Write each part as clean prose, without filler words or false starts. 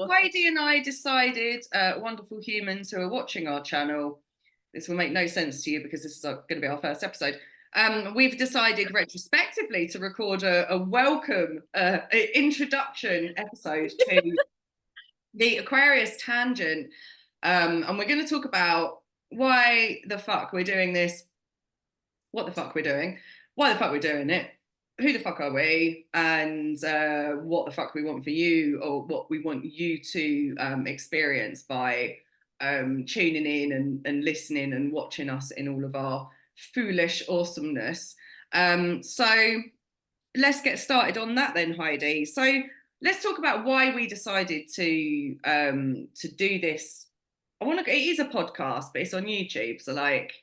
Heidi and I decided, wonderful humans who are watching our channel, this will make no sense to you because this is going to be our first episode. We've decided retrospectively to record a welcome introduction episode to the Aquarius Tangent. And we're going to talk about why the fuck we're doing this, what the fuck we're doing, why the fuck we're doing it, who the fuck are we, and what the fuck we want for you, or what we want you to experience by tuning in and listening and watching us in all of our foolish awesomeness. So let's get started on that then, Heidi. So let's talk about why we decided to do this. It is a podcast, but it's on YouTube. So like,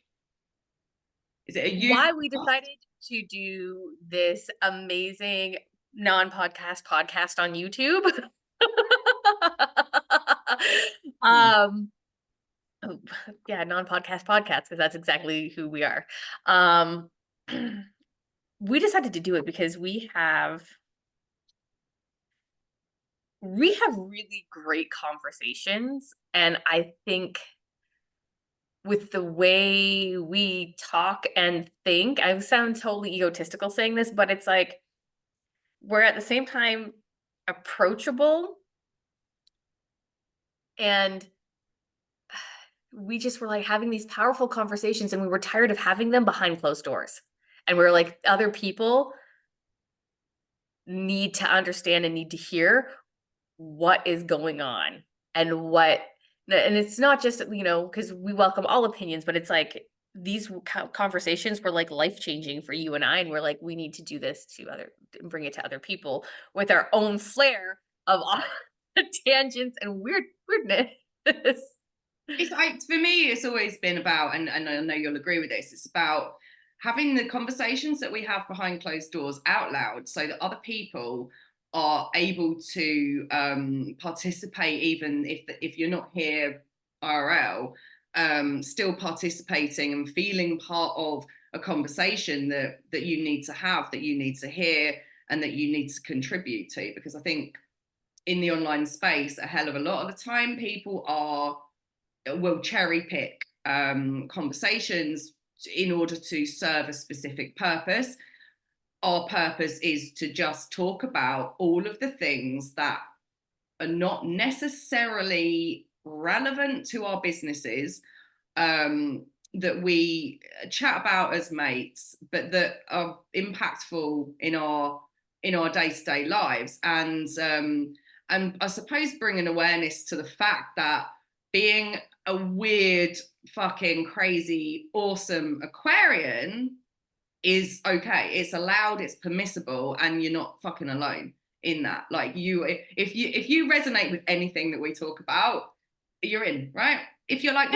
is it a YouTube? Why we decided to do this amazing non-podcast podcast on YouTube? Yeah, non-podcast podcast, because that's exactly who we are. We decided to do it because we have really great conversations, and I think with the way we talk and think, I sound totally egotistical saying this, but it's like we're at the same time approachable, and we just were like having these powerful conversations, and we were tired of having them behind closed doors. And we are like, other people need to understand and need to hear what is going on, and it's not just, because we welcome all opinions, but it's like these conversations were like life-changing for you and I, and we're like, we need to do this bring it to other people with our own flair of all the tangents and weirdness. It's like, for me, it's always been about, and I know you'll agree with this, it's about having the conversations that we have behind closed doors out loud so that other people are able to participate, even if you're not here IRL, still participating and feeling part of a conversation that you need to have, that you need to hear, and that you need to contribute to. Because I think in the online space, a hell of a lot of the time, people will cherry pick conversations in order to serve a specific purpose. Our purpose is to just talk about all of the things that are not necessarily relevant to our businesses, that we chat about as mates, but that are impactful in our day-to-day lives. And I suppose bring an awareness to the fact that being a weird, fucking crazy, awesome Aquarian is okay. It's allowed, it's permissible, and you're not fucking alone in that. Like, if you resonate with anything that we talk about, you're in, right? If you're like,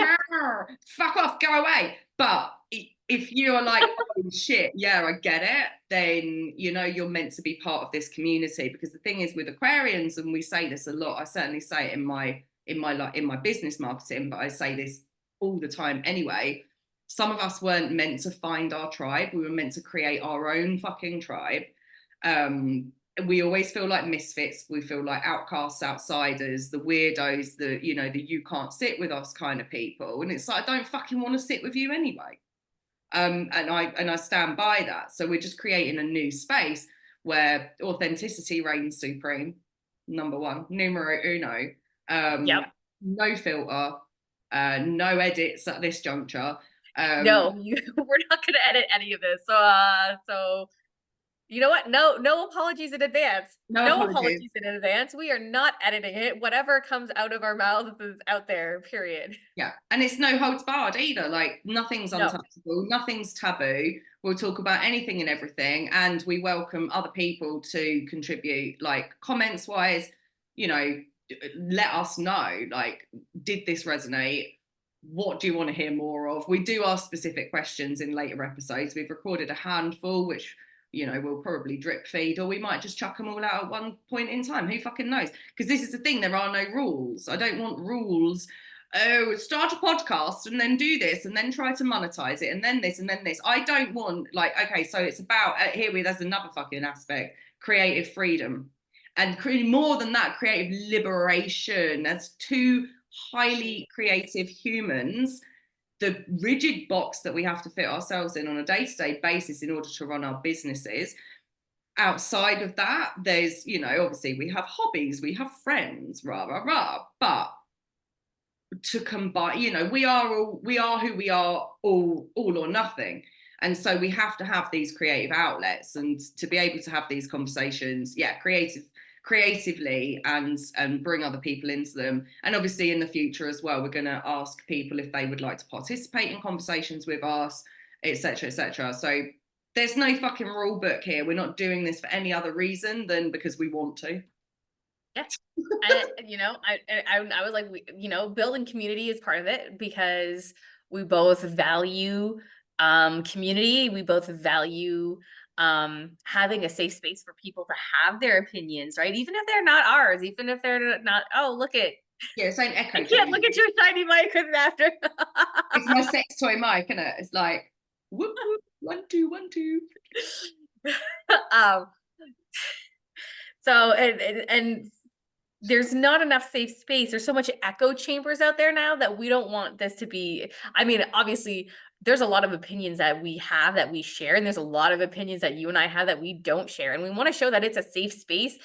fuck off, go away. But if you're like, oh shit, yeah, I get it, then you're meant to be part of this community. Because the thing is with Aquarians, and we say this a lot, I certainly say it in my business marketing, but I say this all the time anyway. Some of us weren't meant to find our tribe. We were meant to create our own fucking tribe. We always feel like misfits. We feel like outcasts, outsiders, the weirdos, the you can't sit with us kind of people. And it's like, I don't fucking want to sit with you anyway. And I stand by that. So we're just creating a new space where authenticity reigns supreme. Number one, numero uno. Yep. No filter, no edits at this juncture. No, we're not going to edit any of this. So you know what? No apologies in advance. No apologies in advance. We are not editing it. Whatever comes out of our mouths is out there, period. Yeah. And it's no holds barred either. Like, nothing's untouchable, nothing's taboo. We'll talk about anything and everything. And we welcome other people to contribute, like comments wise, let us know, like, did this resonate? What do you want to hear more of? We do ask specific questions in later episodes. We've recorded a handful, which we'll probably drip feed, or we might just chuck them all out at one point in time. Who fucking knows? Because this is the thing, there are no rules. I don't want rules. Oh, start a podcast and then do this and then try to monetize it and then this and then this. I don't want, like, okay, so it's about there's another fucking aspect, creative freedom. and more than that, creative liberation. As two highly creative humans, the rigid box that we have to fit ourselves in on a day-to-day basis in order to run our businesses, outside of that, there's, you know, obviously we have hobbies, we have friends, rah rah rah, but to combine, you know, we are who we are, all or nothing. And so we have to have these creative outlets, and to be able to have these conversations, creatively, and bring other people into them. And obviously in the future as well, we're going to ask people if they would like to participate in conversations with us, etc., etc. So there's no fucking rule book here. We're not doing this for any other reason than because we want to. Yeah. And you know, I was like, you know, building community is part of it, because we both value community. We both value having a safe space for people to have their opinions, right? Even if they're not ours, even if they're not, oh, look at, Yeah, it's like an echo I can't chamber. look at your shiny mic after. It's my sex toy mic, isn't it? It's like whoop whoop, 1 2 1 2. um so and there's not enough safe space. There's so much echo chambers out there now that we don't want this to be. I mean, obviously, there's a lot of opinions that we have that we share, and there's a lot of opinions that you and I have that we don't share. And we want to show that it's a safe space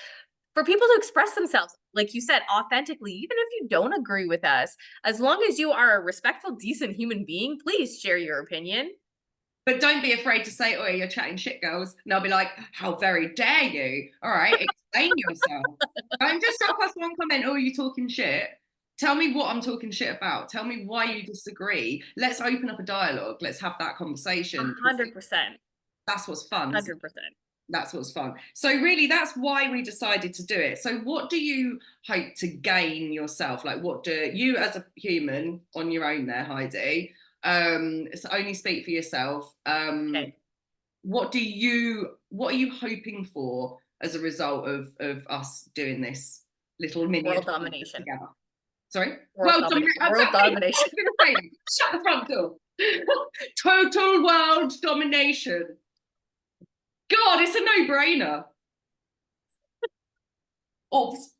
for people to express themselves, like you said, authentically, even if you don't agree with us. As long as you are a respectful, decent human being, please share your opinion. But don't be afraid to say, oh, you're chatting shit, girls. And I'll be like, how very dare you? All right, explain yourself. Don't just drop us one comment, oh, you talking shit. Tell me what I'm talking shit about. Tell me why you disagree. Let's open up a dialogue. Let's have that conversation. 100%. That's what's fun. 100%. That's what's fun. So really, that's why we decided to do it. So what do you hope to gain yourself? Like, what do you as a human on your own there, Heidi? So only speak for yourself. Okay. What are you hoping for as a result of us doing this little mini World domination. together? Sorry? World domination. Shut the front door. Total world domination. God, it's a no-brainer. Oops.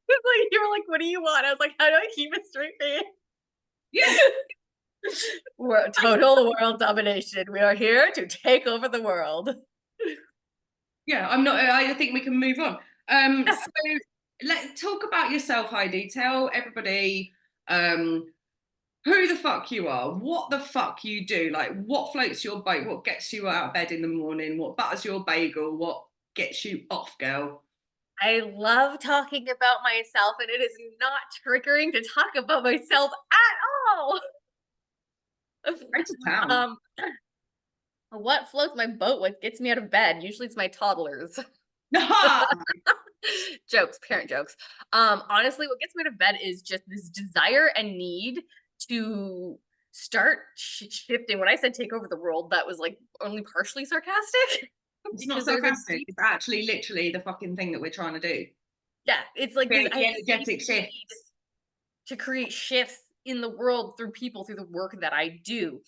It's like, you were like, what do you want? I was like, how do I keep it straight face? Yeah. Total world domination. We are here to take over the world. Yeah, I think we can move on. So let's talk about yourself, Heidi. Tell everybody who the fuck you are, what the fuck you do, like what floats your boat, what gets you out of bed in the morning, what butters your bagel, what gets you off, girl. I love talking about myself, and it is not triggering to talk about myself at all. Right to town. What floats my boat, what gets me out of bed? Usually it's my toddlers. Jokes, parent jokes. Honestly, what gets me out of bed is just this desire and need to start shifting. When I said take over the world, that was like only partially sarcastic. It's not sarcastic. It's actually literally the fucking thing that we're trying to do. Yeah, it's like this energetic shift to create shifts in the world through people, through the work that I do.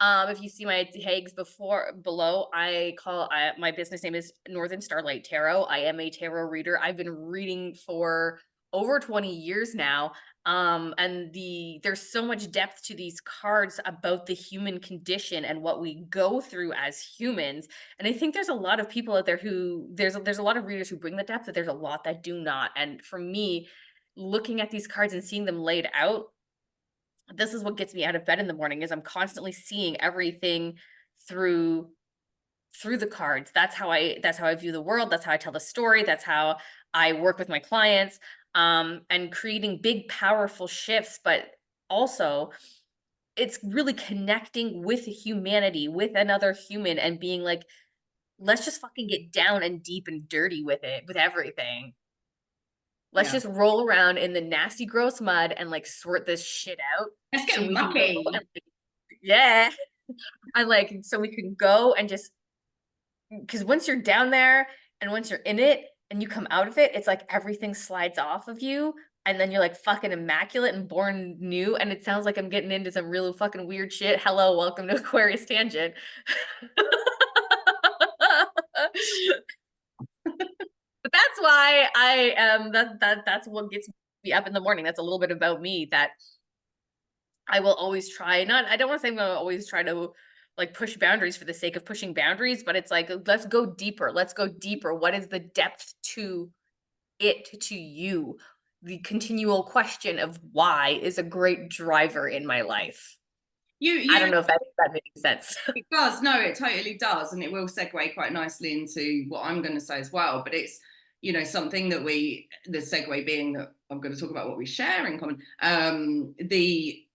If you see my tags below, my business name is Northern Starlight Tarot. I am a tarot reader. I've been reading for over 20 years now. And there's so much depth to these cards about the human condition and what we go through as humans. And I think there's a lot of people out there who there's a lot of readers who bring the depth, but there's a lot that do not. And for me, looking at these cards and seeing them laid out, this is what gets me out of bed in the morning, is I'm constantly seeing everything through the cards. That's how I view the world. That's how I tell the story. That's how I work with my clients, and creating big, powerful shifts. But also, it's really connecting with humanity, with another human, and being like, let's just fucking get down and deep and dirty with it, with everything. Let's just roll around in the nasty, gross mud and like sort this shit out. Let's get mucky. Yeah. And like, so we can go and just, because once you're down there and once you're in it and you come out of it, it's like everything slides off of you. And then you're like fucking immaculate and born new. And it sounds like I'm getting into some really fucking weird shit. Hello, welcome to Aquarius Tangent. But that's why I that's what gets me up in the morning. That's a little bit about me, that I will always try, not, I don't want to say I'm gonna always try to like push boundaries for the sake of pushing boundaries, but it's like, let's go deeper. Let's go deeper. What is the depth to it, to you? The continual question of why is a great driver in my life. I You don't know if that makes sense. It does. No, it totally does. And it will segue quite nicely into what I'm going to say as well. But it's, something that the segue being that I'm going to talk about what we share in common. The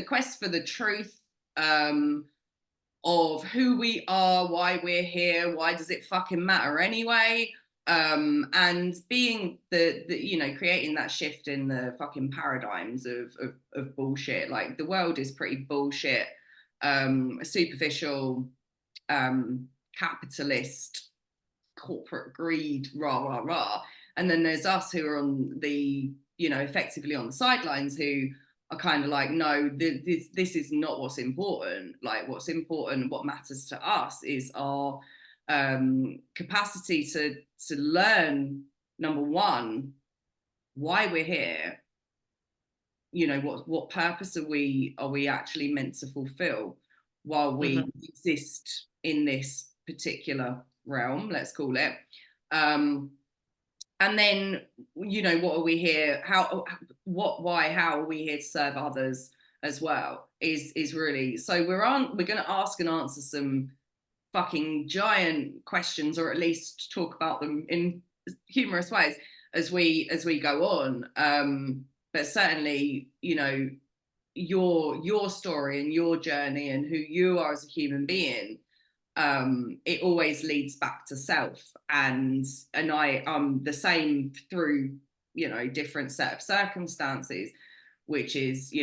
quest for the truth, of who we are, why we're here, why does it fucking matter anyway? And being creating that shift in the fucking paradigms of bullshit. Like, the world is pretty bullshit, superficial, capitalist, corporate greed, rah rah rah. And then there's us who are on the, effectively on the sidelines, who are kind of like, no, this is not what's important. Like, what's important, what matters to us is our capacity to learn, number one, why we're here. What purpose are we actually meant to fulfill while we exist in this particular realm, let's call it. And then, what are we here, why, how are we here to serve others as well, is really, so we're going to ask and answer some fucking giant questions, or at least talk about them in humorous ways as we go on. But certainly, your story and your journey and who you are as a human being, it always leads back to self. And I'm the same through, different set of circumstances, which is,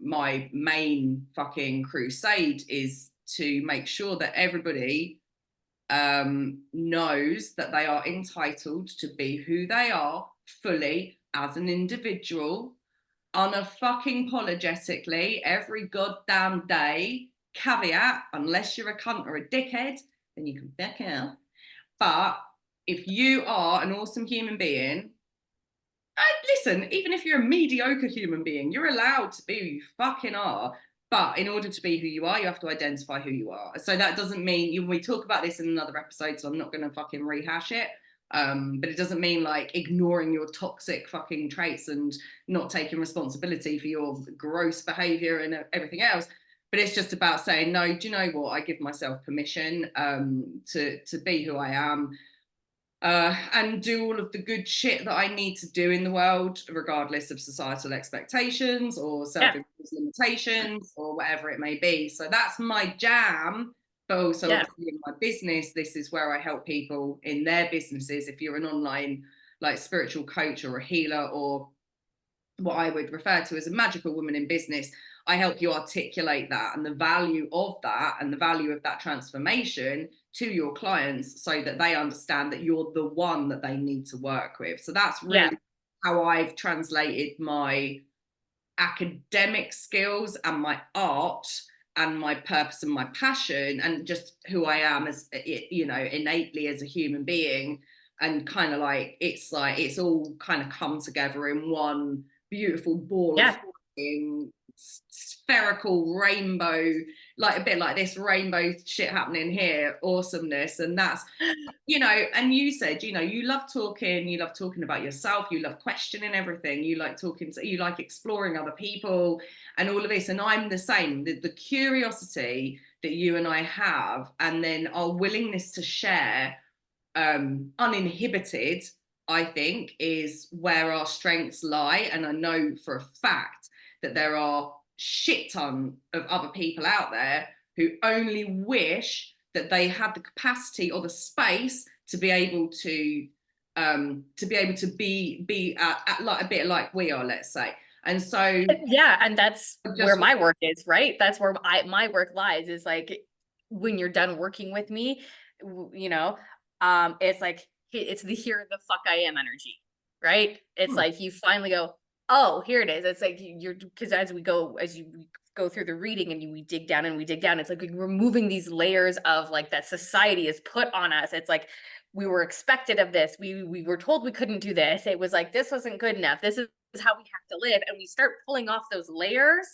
my main fucking crusade is to make sure that everybody knows that they are entitled to be who they are fully as an individual, unapologetically, every goddamn day. Caveat, unless you're a cunt or a dickhead, then you can back out. But if you are an awesome human being, listen, even if you're a mediocre human being, you're allowed to be who you fucking are. But in order to be who you are, you have to identify who you are. So that doesn't mean, we talk about this in another episode, so I'm not going to fucking rehash it. But it doesn't mean like ignoring your toxic fucking traits and not taking responsibility for your gross behavior and everything else. But it's just about saying, no, do you know what? I give myself permission to be who I am. And do all of the good shit that I need to do in the world, regardless of societal expectations or self-imposed limitations or whatever it may be. So that's my jam. But also, obviously, in my business, this is where I help people in their businesses. If you're an online, like, spiritual coach or a healer, or what I would refer to as a magical woman in business, I help you articulate that and the value of that and the value of that transformation to your clients, so that they understand that you're the one that they need to work with. So that's really how I've translated my academic skills and my art and my purpose and my passion and just who I am as, innately as a human being. And kind of like it's all kind of come together in one beautiful ball of spherical rainbow, like a bit like this rainbow shit happening here, awesomeness. And that's, and you said, you love talking about yourself, you love questioning everything, you like exploring other people and all of this. And I'm the same. The curiosity that you and I have, and then our willingness to share, uninhibited, I think, is where our strengths lie. And I know for a fact that there are shit ton of other people out there who only wish that they had the capacity or the space to be able to be like a bit like we are, let's say. And so and that's where my work is, right? That's where my work lies, is like, when you're done working with me, it's like, it's the here the fuck I am energy, right? It's like you finally go, oh, here it is. It's like because as you go through the reading and we dig down and we dig down. It's like we're removing these layers of like that society has put on us. It's like we were expected of this. We were told we couldn't do this. It was like this wasn't good enough. This is how we have to live. And we start pulling off those layers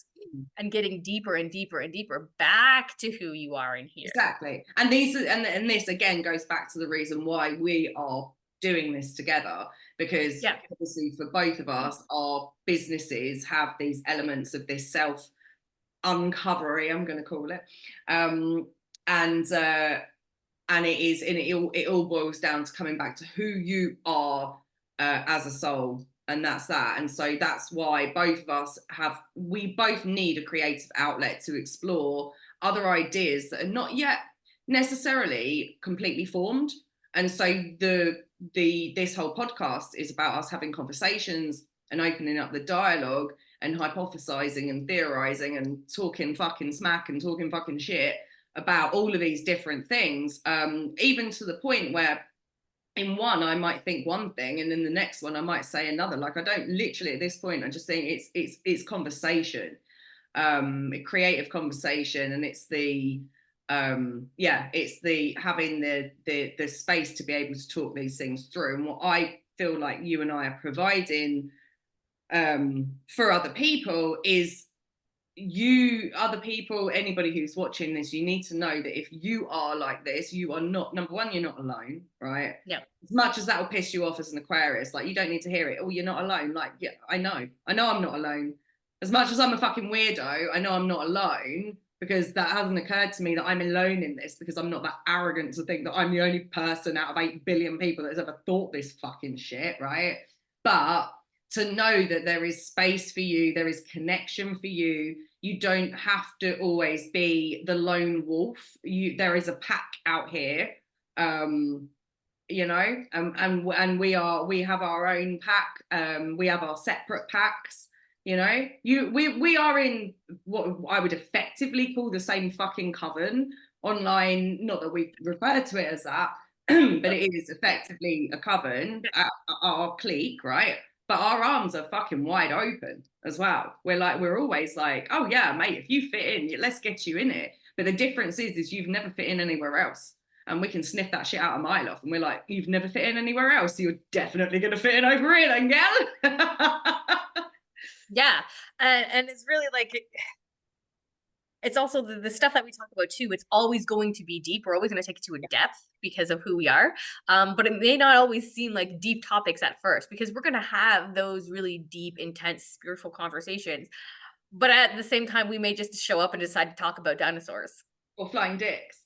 and getting deeper and deeper and deeper back to who you are in here. Exactly. And these and this again goes back to the reason why we are doing this together, because obviously for both of us, our businesses have these elements of this self uncovery, I'm going to call it, and it is, and it all boils down to coming back to who you are as a soul, and that's that. And so that's why both of us we both need a creative outlet to explore other ideas that are not yet necessarily completely formed. And so this whole podcast is about us having conversations and opening up the dialogue and hypothesizing and theorizing and talking fucking smack and talking fucking shit about all of these different things, even to the point where in one I might think one thing and in the next one I might say another. Like, I don't literally at this point, I just think it's conversation, creative conversation, and it's the it's the having the space to be able to talk these things through. And what I feel like you and I are providing for other people is, other people, anybody who's watching this, you need to know that if you are like this, you are not, number one, you're not alone, right? Yeah. As much as that will piss you off as an Aquarius, like, you don't need to hear it. Oh, you're not alone. Like, yeah, I know I'm not alone. As much as I'm a fucking weirdo, I know I'm not alone, because that hasn't occurred to me that I'm alone in this, because I'm not that arrogant to think that I'm the only person out of 8 billion people that's ever thought this fucking shit, right? But to know that there is space for you, there is connection for you. You don't have to always be the lone wolf. There is a pack out here, you know, and we have our own pack. We have our separate packs. You know, we are in what I would effectively call the same fucking coven online. Not that we refer to it as that, but it is effectively a coven, our clique, right? But our arms are fucking wide open as well. We're always like, oh yeah, mate, if you fit in, let's get you in it. But the difference is you've never fit in anywhere else. And we can sniff that shit out a mile off. And we're like, you've never fit in anywhere else, so you're definitely going to fit in over here then, gal. Yeah. And it's really like, it's also the stuff that we talk about too. It's always going to be deep. We're always going to take it to a depth because of who we are. But it may not always seem like deep topics at first, because we're going to have those really deep, intense, spiritual conversations. But at the same time, we may just show up and decide to talk about dinosaurs. Or flying dicks.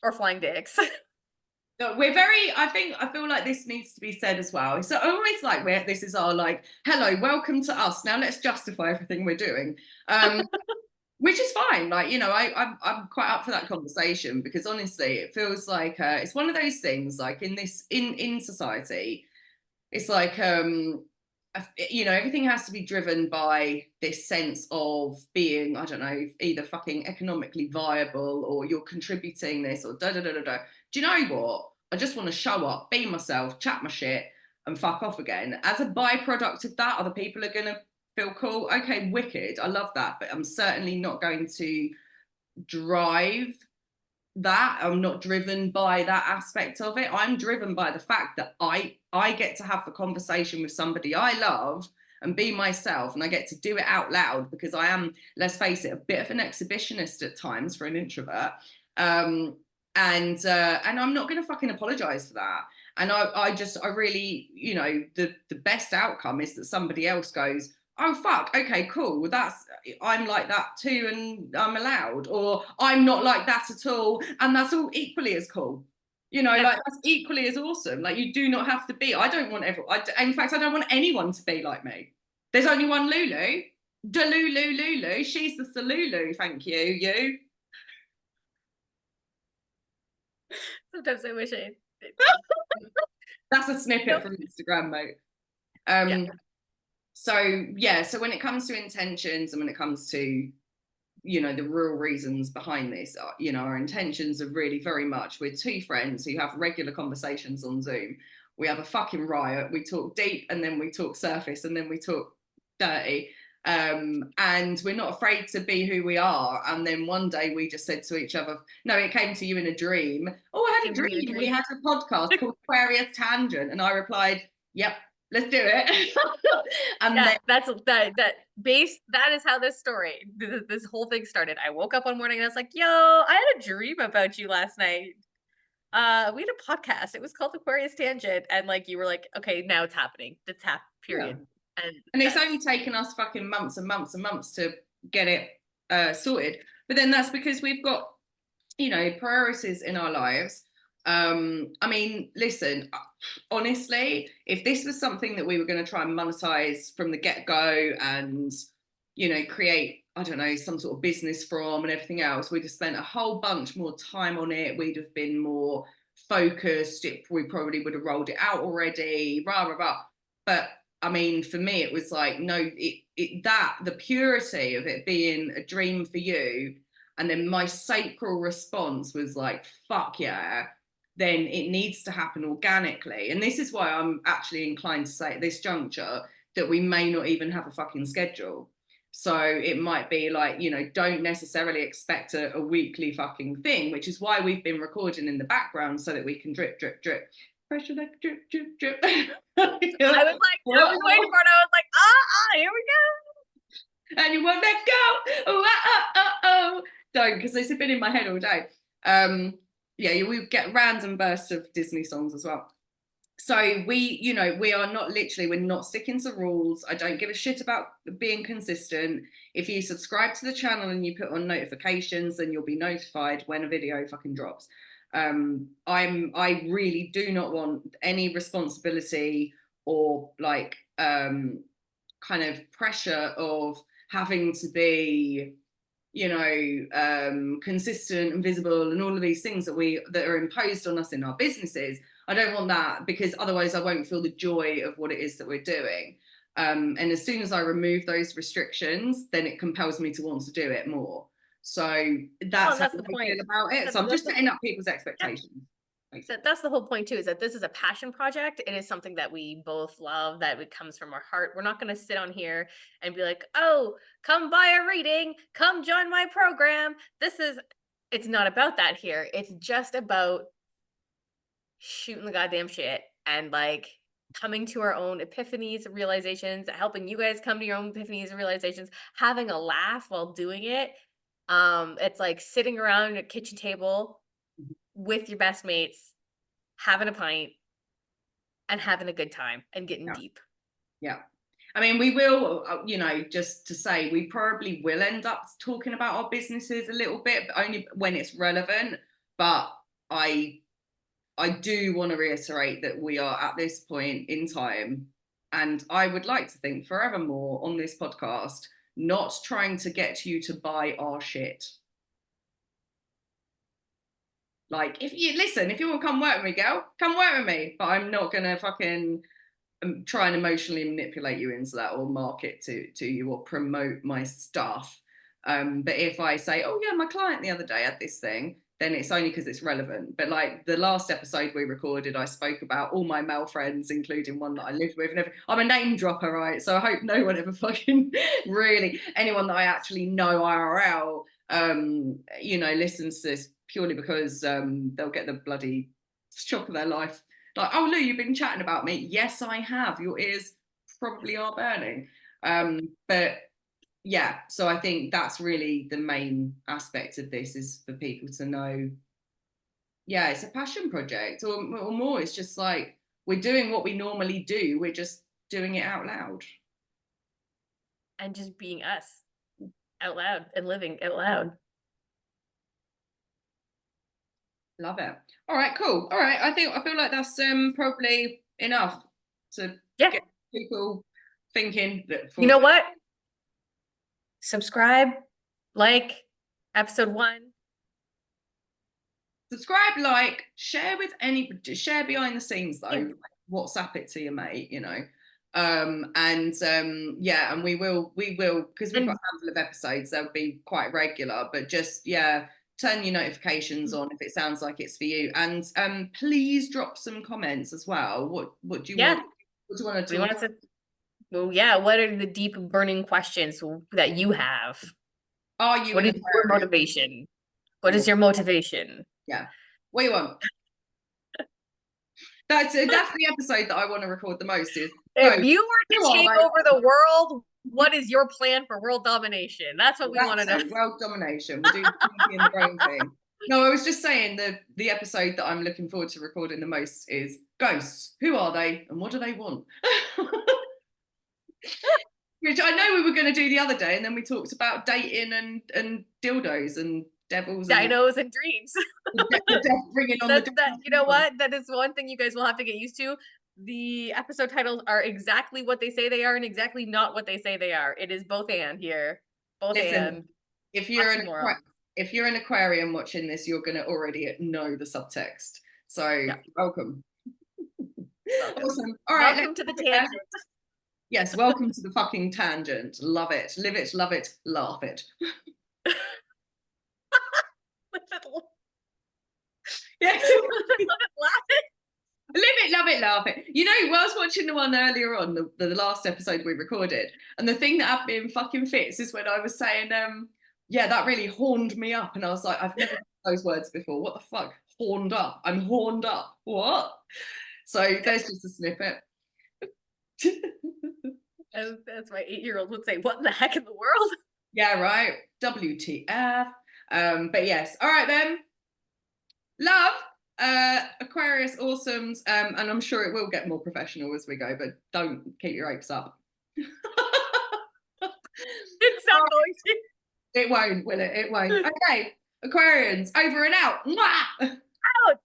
Or flying dicks. No, I feel like this needs to be said as well. It's always like this is our like, hello, welcome to us. Now let's justify everything we're doing. Which is fine. Like, you know, I'm quite up for that conversation, because honestly, it feels like it's one of those things, like in society, it's like, you know, everything has to be driven by this sense of being, I don't know, either fucking economically viable, or you're contributing this, or da da da da da. Do you know what? I just want to show up, be myself, chat my shit, and fuck off again. As a byproduct of that, other people are going to feel cool. Okay, wicked. I love that. But I'm certainly not going to drive that. I'm not driven by that aspect of it. I'm driven by the fact that I get to have the conversation with somebody I love and be myself, and I get to do it out loud, because I am, let's face it, a bit of an exhibitionist at times for an introvert. And I'm not going to fucking apologize for that. And I really, you know, the best outcome is that somebody else goes, oh fuck, okay, cool, well, I'm like that too, and I'm allowed, or I'm not like that at all, and that's all equally as cool, you know. Like, that's equally as awesome. Like, you do not have to be, I don't want in fact, I don't want anyone to be like me. There's only one Lulu. Delulu. She's the Salulu, thank you. Sometimes I wish I That's a snippet from Instagram, mate. So when it comes to intentions, and when it comes to, you know, the real reasons behind this, you know, our intentions are really very much, we're two friends who have regular conversations on Zoom. We have a fucking riot. We talk deep, and then we talk surface, and then we talk dirty. And we're not afraid to be who we are. And then one day we just said to each other, no, it came to you in a dream. Oh, I had a dream. We had a podcast called Aquarius Tangent. And I replied, yep, let's do it. And yeah, then that is how this whole thing started. I woke up one morning and I was like, yo, I had a dream about you last night. We had a podcast. It was called Aquarius Tangent. And like you were like, okay, now it's happening. It's period. Yeah. And it's only taken us fucking months and months and months to get it sorted. But then that's because we've got, you know, priorities in our lives. I mean, listen, honestly, if this was something that we were going to try and monetize from the get-go and, you know, create, I don't know, some sort of business from and everything else, we'd have spent a whole bunch more time on it. We'd have been more focused. We probably would have rolled it out already, rah, rah, rah. But I mean, for me, it was like, no, the purity of it being a dream for you, and then my sacral response was like, fuck yeah, then it needs to happen organically. And this is why I'm actually inclined to say at this juncture that we may not even have a fucking schedule. So it might be like, you know, don't necessarily expect a weekly fucking thing, which is why we've been recording in the background so that we can drip, drip, drip. Pressure like drip, drip, drip. I was waiting for it. I was like, here we go. And you won't let go. Don't, because this has been in my head all day. Yeah, we get random bursts of Disney songs as well. So we, you know, we are not literally, we're not sticking to rules. I don't give a shit about being consistent. If you subscribe to the channel and you put on notifications, then you'll be notified when a video fucking drops. I really do not want any responsibility or like kind of pressure of having to be, you know, consistent and visible and all of these things that are imposed on us in our businesses. I don't want that, because otherwise I won't feel the joy of what it is that we're doing. And as soon as I remove those restrictions, then it compels me to want to do it more. So that's how I feel about it. So I'm just setting up people's expectations. That's the whole point too, is that this is a passion project. It is something that we both love, that it comes from our heart. We're not going to sit on here and be like, oh, come buy a reading, come join my program. It's not about that here. It's just about shooting the goddamn shit and like coming to our own epiphanies, realizations, helping you guys come to your own epiphanies and realizations, having a laugh while doing it. It's like sitting around a kitchen table with your best mates, having a pint and having a good time and getting deep. Yeah. I mean, we will, you know, just to say, we probably will end up talking about our businesses a little bit, but only when it's relevant. But I do want to reiterate that we are at this point in time, and I would like to think forevermore on this podcast, not trying to get you to buy our shit. Like, if you want to come work with me, girl, come work with me. But I'm not going to fucking try and emotionally manipulate you into that, or market to you, or promote my stuff. But if I say, oh yeah, my client the other day had this thing, then it's only because it's relevant. But like the last episode we recorded, I spoke about all my male friends, including one that I lived with. And I'm a name dropper, right? So I hope no one ever fucking really, anyone that I actually know IRL, you know, listens to this purely because they'll get the bloody shock of their life. Like, oh, Lou, you've been chatting about me. Yes, I have. Your ears probably are burning. But yeah, so I think that's really the main aspect of this, is for people to know, yeah, it's a passion project, or more, it's just like we're doing what we normally do, we're just doing it out loud. And just being us out loud and living out loud. Love it. All right, cool. All right, I feel like that's probably enough to get people thinking that. You know what? Subscribe, like episode 1. Subscribe, like, share with anybody, share behind the scenes though. Yeah. WhatsApp it to your mate, you know. Yeah, and we will, because we've got a handful of episodes, they'll be quite regular, but just, yeah, turn your notifications on if it sounds like it's for you. And please drop some comments as well. What do you want? What do you want to talk about? Well, yeah, what are the deep burning questions that you have? Are you What an is your Aquarius? motivation? What is your motivation? Yeah. What do you want? That's the episode that I want to record the most is If ghosts. you were Who to are take they? over the world, what is your plan for world domination? That's what we want to know. Exactly. World domination. We'll do the pinky and the brain thing. No, I was just saying the episode that I'm looking forward to recording the most is ghosts. Who are they and what do they want? Which I know we were going to do the other day, and then we talked about dating and dildos and devils and Dinos and dreams. the devil bringing on the That's that. devil. You know what? That is one thing you guys will have to get used to. The episode titles are exactly what they say they are and exactly not what they say they are. It is both and here. Both Listen, and if you're an oxymoron. if you're an Aquarian watching this, you're going to already know the subtext. So Yeah. welcome. Welcome. Awesome. All right. Welcome to the tangent. Yes, welcome to the fucking tangent. Love it. Live it, love it, laugh it. Yes. Live it, love it, laugh it. You know, I was watching the one earlier on, the last episode we recorded, and the thing that had me in fucking fits is when I was saying, yeah, that really horned me up. And I was like, I've never heard those words before. What the fuck? Horned up. I'm horned up. What? So there's just a snippet. As my 8-year-old would say, what in the heck in the world? Yeah, right. WTF. But yes. All right then. Love. Aquarius awesomes. And I'm sure it will get more professional as we go, but don't keep your hopes up. It's not going to. It won't, will it? It won't. Okay. Aquarians, over and out. Mwah! Out.